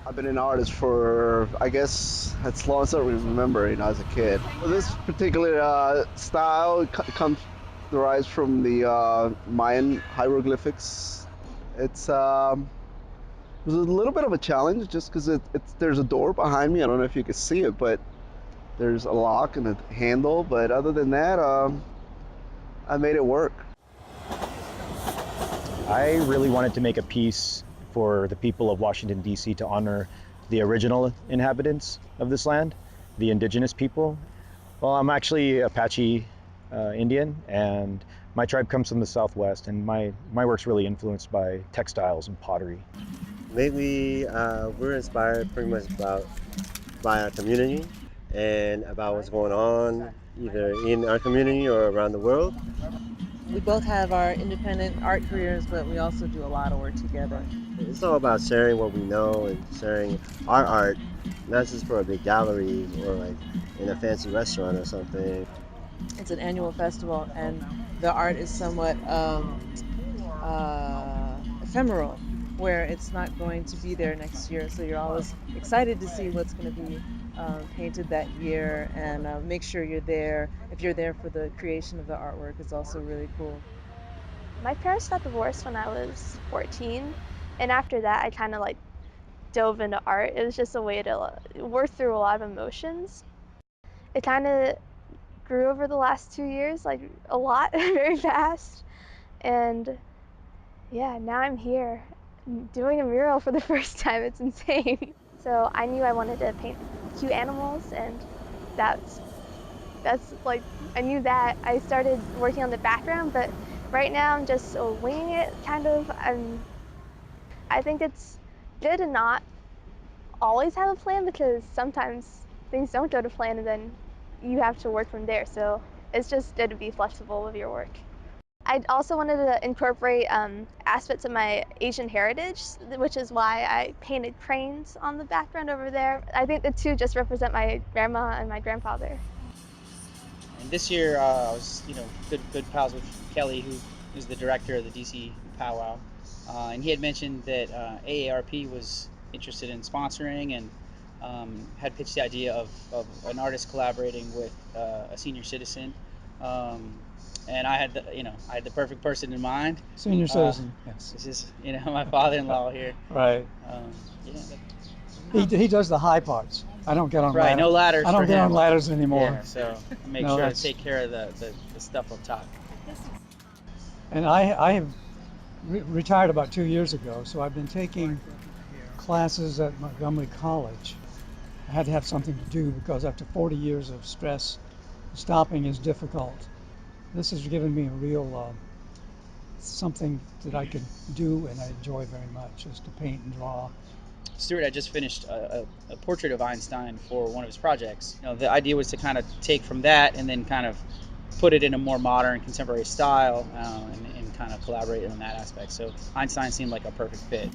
I've been an artist for, I guess, as long as I remember, as a kid. Well, this particular style comes derives from the Mayan hieroglyphics. It was a little bit of a challenge just because there's a door behind me. I don't know if you can see it, but there's a lock and a handle. But other than that, I made it work. I really wanted to make a piece for the people of Washington, D.C. to honor the original inhabitants of this land, the indigenous people. Well, I'm actually Apache Indian, and my tribe comes from the Southwest, and my work's really influenced by textiles and pottery. Lately, we're inspired pretty much by our community and about what's going on either in our community or around the world. We both have our independent art careers, but we also do a lot of work together. It's all about sharing what we know and sharing our art, not just for a big gallery or like in a fancy restaurant or something. It's an annual festival, and the art is somewhat ephemeral, where it's not going to be there next year. So you're always excited to see what's going to be painted that year, and make sure you're there. If you're there for the creation of the artwork, it's also really cool. My parents got divorced when I was 14, and after that I kind of like dove into art. It was just a way to work through a lot of emotions. It kind of grew over the last 2 years, like a lot, very fast. And yeah, now I'm here doing a mural for the first time. It's insane. So I knew I wanted to paint cute animals, and that's like, I knew that. I started working on the background, but right now I'm just winging it, kind of. I think it's good to not always have a plan, because sometimes things don't go to plan and then you have to work from there. So it's just good to be flexible with your work. I also wanted to incorporate aspects of my Asian heritage, which is why I painted cranes on the background over there. I think the two just represent my grandma and my grandfather. And this year, I was, good pals with Kelly, who is the director of the DC powwow, and he had mentioned that AARP was interested in sponsoring, and had pitched the idea of an artist collaborating with a senior citizen. And I had the perfect person in mind. Senior citizen, yes. This is my father-in-law here. Right. Yeah. He does the high parts. I don't get on Right, ladders. no ladders. I don't for get him. on ladders anymore. Yeah, so I make No, sure to that's- take care of the stuff up top. And I have retired about 2 years ago, so I've been taking classes at Montgomery College. I had to have something to do because after 40 years of stress, stopping is difficult. This has given me a real something that I can do and I enjoy very much, is to paint and draw. Stuart had just finished a portrait of Einstein for one of his projects. The idea was to kind of take from that and then kind of put it in a more modern, contemporary style, and kind of collaborate on that aspect. So Einstein seemed like a perfect fit.